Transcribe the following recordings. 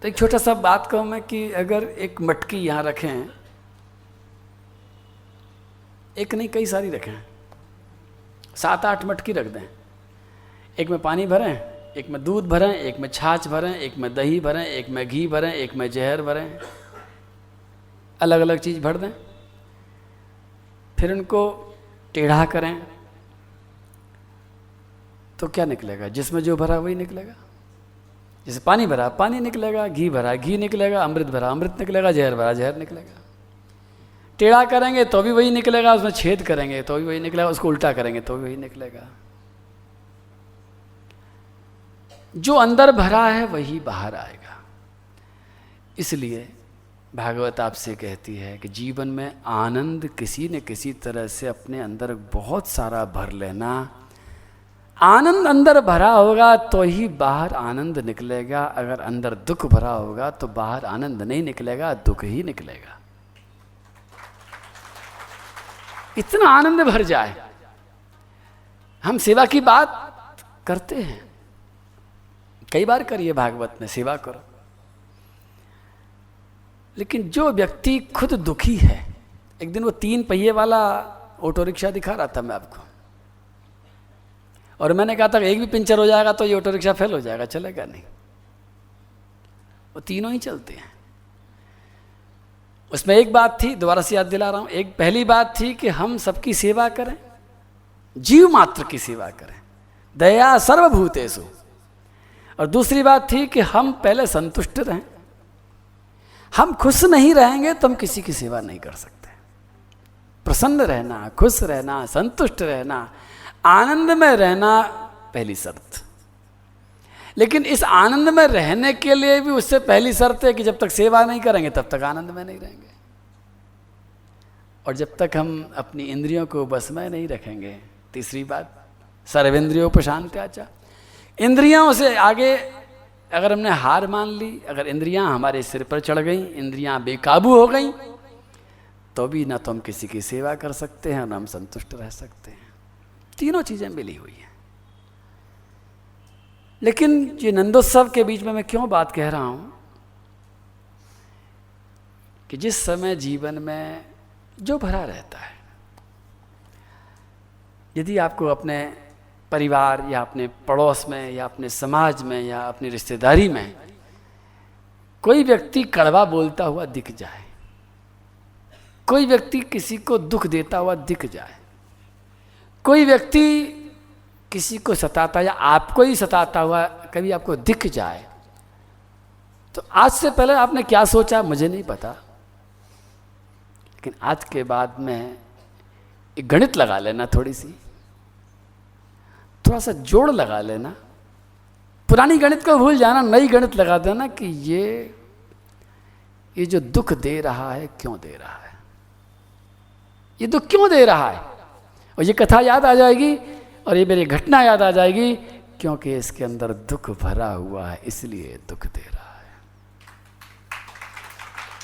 तो एक छोटा सा बात कहूँ मैं कि अगर एक मटकी यहाँ रखें, एक नहीं कई सारी रखें, 7-8 मटकी रख दें, एक में पानी भरें, एक में दूध भरें, एक में छाछ भरें, एक में दही भरें, एक में घी भरें, एक में जहर भरें, अलग अलग चीज़ भर दें, फिर उनको टेढ़ा करें तो क्या निकलेगा? जिसमें जो भरा वही निकलेगा। जैसे पानी भरा पानी निकलेगा, घी भरा घी निकलेगा, अमृत भरा अमृत निकलेगा, जहर भरा जहर निकलेगा। टेढ़ा करेंगे तो भी वही निकलेगा, उसमें छेद करेंगे तो भी वही निकलेगा, उसको उल्टा करेंगे तो भी वही निकलेगा। जो अंदर भरा है वही बाहर आएगा। इसलिए भागवत आपसे कहती है कि जीवन में आनंद किसी न किसी तरह से अपने अंदर बहुत सारा भर लेना। आनंद अंदर भरा होगा तो ही बाहर आनंद निकलेगा। अगर अंदर दुख भरा होगा तो बाहर आनंद नहीं निकलेगा, दुख ही निकलेगा। इतना आनंद भर जाए। हम सेवा की बात करते हैं, कई बार करिए, भागवत में सेवा करो, लेकिन जो व्यक्ति खुद दुखी है, एक दिन वो 3 पहिए वाला ऑटो रिक्शा दिखा रहा था मैं आपको, और मैंने कहा था एक भी पंचर हो जाएगा तो ये ऑटो रिक्शा फेल हो जाएगा, चलेगा नहीं। वो तीनों ही चलते हैं। उसमें एक बात थी, दोबारा से याद दिला रहा हूं, एक पहली बात थी कि हम सबकी सेवा करें, जीव मात्र की सेवा करें, दया सर्वभूतेषु। और दूसरी बात थी कि हम पहले संतुष्ट रहें। हम खुश नहीं रहेंगे तो हम किसी की सेवा नहीं कर सकते। प्रसन्न रहना, खुश रहना, संतुष्ट रहना, आनंद में रहना पहली शर्त। लेकिन इस आनंद में रहने के लिए भी उससे पहली शर्त है कि जब तक सेवा नहीं करेंगे तब तक आनंद में नहीं रहेंगे। और जब तक हम अपनी इंद्रियों को बस में नहीं रखेंगे, तीसरी बात, सर्वेंद्रियोपशांत्याचा, इंद्रियों से आगे अगर हमने हार मान ली, अगर इंद्रियां हमारे सिर पर चढ़ गई, इंद्रियां बेकाबू हो गई, तो भी ना तो हम किसी की सेवा कर सकते हैं ना हम संतुष्ट रह सकते हैं। तीनों चीजें मिली हुई हैं। लेकिन ये नंदोत्सव के बीच में मैं क्यों बात कह रहा हूं कि जिस समय जीवन में जो भरा रहता है, यदि आपको अपने परिवार या अपने पड़ोस में या अपने समाज में या अपनी रिश्तेदारी में कोई व्यक्ति कड़वा बोलता हुआ दिख जाए, कोई व्यक्ति किसी को दुख देता हुआ दिख जाए, कोई व्यक्ति किसी को सताता या आपको ही सताता हुआ कभी आपको दिख जाए, तो आज से पहले आपने क्या सोचा मुझे नहीं पता, लेकिन आज के बाद में एक गणित लगा लेना, थोड़ा सा जोड़ लगा लेना, पुरानी गणित को भूल जाना, नई गणित लगा देना कि ये जो दुख दे रहा है क्यों दे रहा है, ये दुख क्यों दे रहा है। और ये कथा याद आ जाएगी और ये मेरी घटना याद आ जाएगी, क्योंकि इसके अंदर दुख भरा हुआ है इसलिए दुख दे रहा है।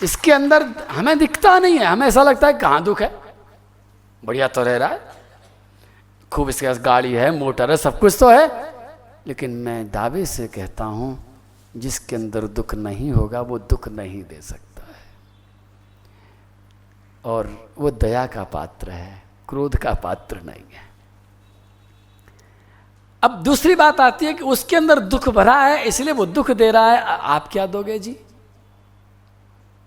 इसके अंदर हमें दिखता नहीं है, हमें ऐसा लगता है कहाँ दुख है, बढ़िया तो रह रहा है, खूब इसके पास गाड़ी है, मोटर है, सब कुछ तो है। लेकिन मैं दावे से कहता हूं जिसके अंदर दुख नहीं होगा वो दुख नहीं दे सकता है। और वो दया का पात्र है, क्रोध का पात्र नहीं है। अब दूसरी बात आती है कि उसके अंदर दुख भरा है इसलिए वो दुख दे रहा है, आप क्या दोगे जी?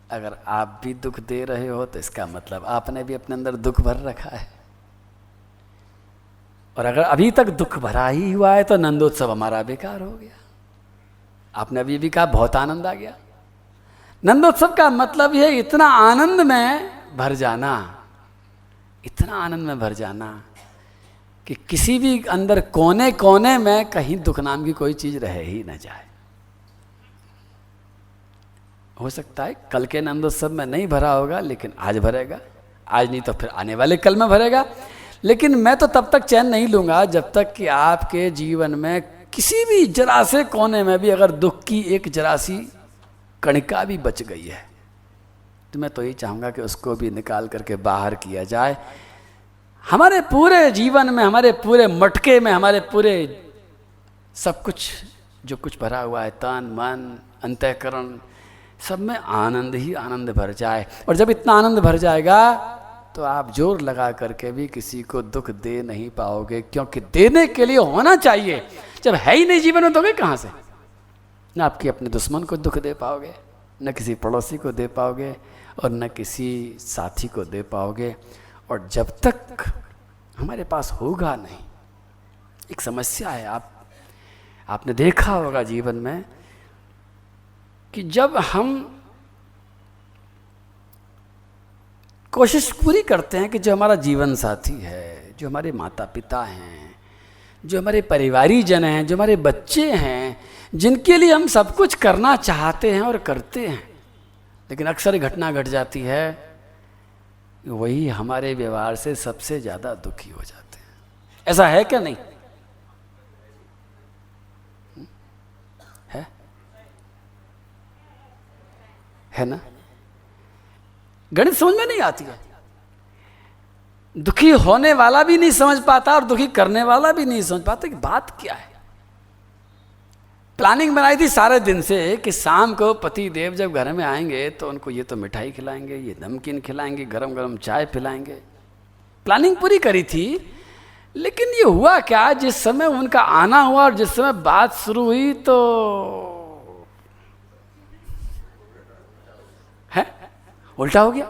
अगर आप भी दुख दे रहे हो तो इसका मतलब आपने भी अपने अंदर दुख भर रखा है। और अगर अभी तक दुख भरा ही हुआ है तो नंदोत्सव हमारा बेकार हो गया। आपने अभी भी कहा बहुत आनंद आ गया। नंदोत्सव का मतलब यह इतना आनंद में भर जाना, इतना आनंद में भर जाना कि किसी भी अंदर कोने कोने में कहीं दुख नाम की कोई चीज रह ही न जाए। हो सकता है कल के नंदोत्सव में नहीं भरा होगा लेकिन आज भरेगा, आज नहीं तो फिर आने वाले कल में भरेगा। लेकिन मैं तो तब तक चैन नहीं लूंगा जब तक कि आपके जीवन में किसी भी जरा से कोने में भी अगर दुख की एक जरा सी कणिका भी बच गई है तो मैं तो यही चाहूँगा कि उसको भी निकाल करके बाहर किया जाए। हमारे पूरे जीवन में, हमारे पूरे मटके में, हमारे पूरे सब कुछ जो कुछ भरा हुआ है, तन मन अंतःकरण सब में आनंद ही आनंद भर जाए। और जब इतना आनंद भर जाएगा तो आप जोर लगा करके भी किसी को दुख दे नहीं पाओगे, क्योंकि देने के लिए होना चाहिए। जब है ही नहीं जीवन में दोगे कहाँ से? न आपके अपने दुश्मन को दुख दे पाओगे, न किसी पड़ोसी को दे पाओगे, और न किसी साथी को दे पाओगे। और जब तक हमारे पास होगा नहीं, एक समस्या है। आपने देखा होगा जीवन में कि जब हम कोशिश पूरी करते हैं कि जो हमारा जीवन साथी है, जो हमारे माता पिता हैं, जो हमारे परिवारीजन हैं, जो हमारे बच्चे हैं, जिनके लिए हम सब कुछ करना चाहते हैं और करते हैं, लेकिन अक्सर घटना घट जाती है, वही हमारे व्यवहार से सबसे ज़्यादा दुखी हो जाते हैं। ऐसा है क्या? नहीं है ना? गणित समझ में नहीं आती है। दुखी होने वाला भी नहीं समझ पाता और दुखी करने वाला भी नहीं समझ पाता कि बात क्या है। प्लानिंग बनाई थी सारे दिन से कि शाम को पति देव जब घर में आएंगे तो उनको ये तो मिठाई खिलाएंगे, ये नमकीन खिलाएंगे, गरम गरम चाय पिलाएंगे। प्लानिंग पूरी करी थी, लेकिन ये हुआ क्या, जिस समय उनका आना हुआ और जिस समय बात शुरू हुई तो है उल्टा हो गया।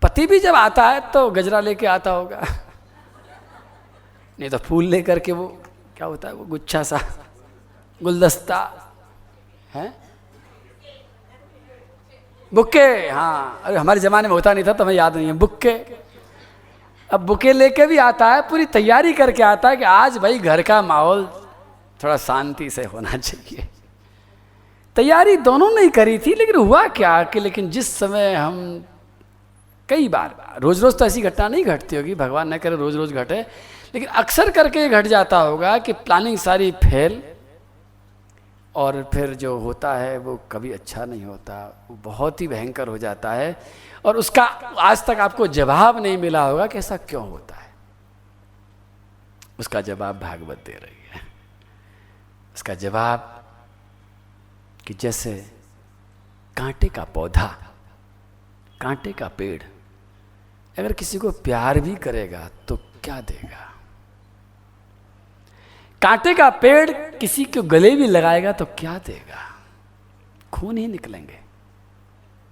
पति भी जब आता है तो गजरा लेके आता होगा, नहीं तो फूल लेकर के, वो क्या होता है वो गुच्छा सा, गुलदस्ता है, बुक्के। हाँ, अरे हमारे ज़माने में होता नहीं था तो हमें याद नहीं है, बुक्के। अब बुके लेके भी आता है, पूरी तैयारी करके आता है कि आज भाई घर का माहौल थोड़ा शांति से होना चाहिए। तैयारी दोनों ने करी थी, लेकिन हुआ क्या कि लेकिन जिस समय हम कई बार, रोज रोज तो ऐसी घटना नहीं घटती होगी, भगवान न करे रोज रोज घटे, लेकिन अक्सर करके घट जाता होगा कि प्लानिंग सारी फेल, और फिर जो होता है वो कभी अच्छा नहीं होता, वो बहुत ही भयंकर हो जाता है। और उसका आज तक आपको जवाब नहीं मिला होगा कि ऐसा क्यों होता है। उसका जवाब भागवत दे रही है। उसका जवाब कि जैसे कांटे का पौधा, कांटे का पेड़ अगर किसी को प्यार भी करेगा तो क्या देगा। कांटे का पेड़ किसी को गले भी लगाएगा तो क्या देगा। खून ही निकलेंगे,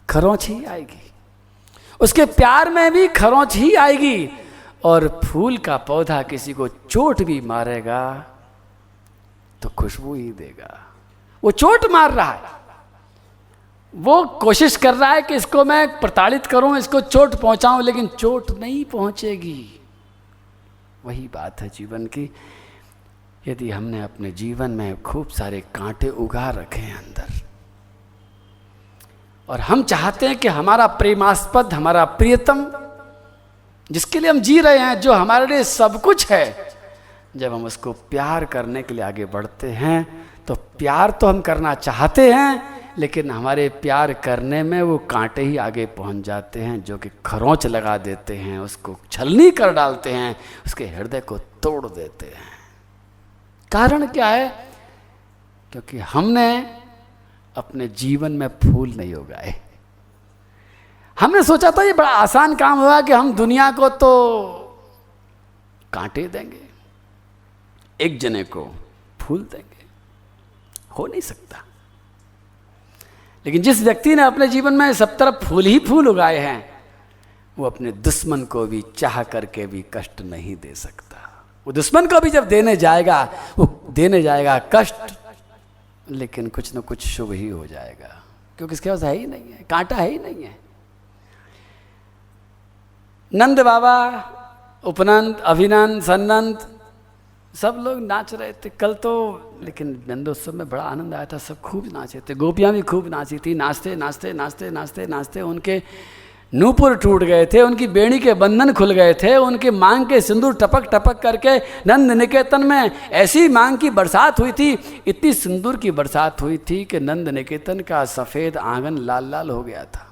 खरोंच ही आएगी, उसके प्यार में भी खरोंच ही आएगी। और फूल का पौधा किसी को चोट भी मारेगा तो खुशबू ही देगा। वो चोट मार रहा है, वो कोशिश कर रहा है कि इसको मैं प्रताड़ित करूं, इसको चोट पहुंचाऊं, लेकिन चोट नहीं पहुंचेगी। वही बात है जीवन की। यदि हमने अपने जीवन में खूब सारे कांटे उगा रखे हैं अंदर, और हम चाहते हैं कि हमारा प्रेमास्पद, हमारा प्रियतम, जिसके लिए हम जी रहे हैं, जो हमारे लिए सब कुछ है, जब हम उसको प्यार करने के लिए आगे बढ़ते हैं तो प्यार तो हम करना चाहते हैं, लेकिन हमारे प्यार करने में वो कांटे ही आगे पहुंच जाते हैं, जो कि खरोंच लगा देते हैं, उसको छलनी कर डालते हैं, उसके हृदय को तोड़ देते हैं। कारण क्या है? क्योंकि हमने अपने जीवन में फूल नहीं उगाए। हमने सोचा था ये बड़ा आसान काम होगा कि हम दुनिया को तो कांटे देंगे, एक जने को फूल देंगे। हो नहीं सकता। लेकिन जिस व्यक्ति ने अपने जीवन में सब तरफ फूल ही फूल उगाए हैं, वो अपने दुश्मन को भी चाह करके भी कष्ट नहीं दे सकता। वो दुश्मन को भी जब देने जाएगा, वो देने जाएगा कष्ट, लेकिन कुछ न कुछ शुभ ही हो जाएगा, क्योंकि इसके पास है ही नहीं है, कांटा है ही नहीं है। नंद बाबा, उपनंद, अभिनंद, सन्नंद सब लोग नाच रहे थे कल तो, लेकिन नंदोत्सव में बड़ा आनंद आया था। सब खूब नाचे थे, गोपियाँ भी खूब नाची थी। नाचते नाचते नाचते नाचते नाचते उनके नूपुर टूट गए थे, उनकी बेड़ी के बंधन खुल गए थे, उनके मांग के सिंदूर टपक टपक करके नंद निकेतन में ऐसी मांग की बरसात हुई थी, इतनी सिंदूर की बरसात हुई थी कि नंद निकेतन का सफ़ेद आंगन लाल लाल हो गया था।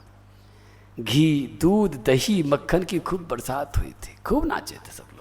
घी, दूध, दही, मक्खन की खूब बरसात हुई थी, खूब नाचे थे सब लोग।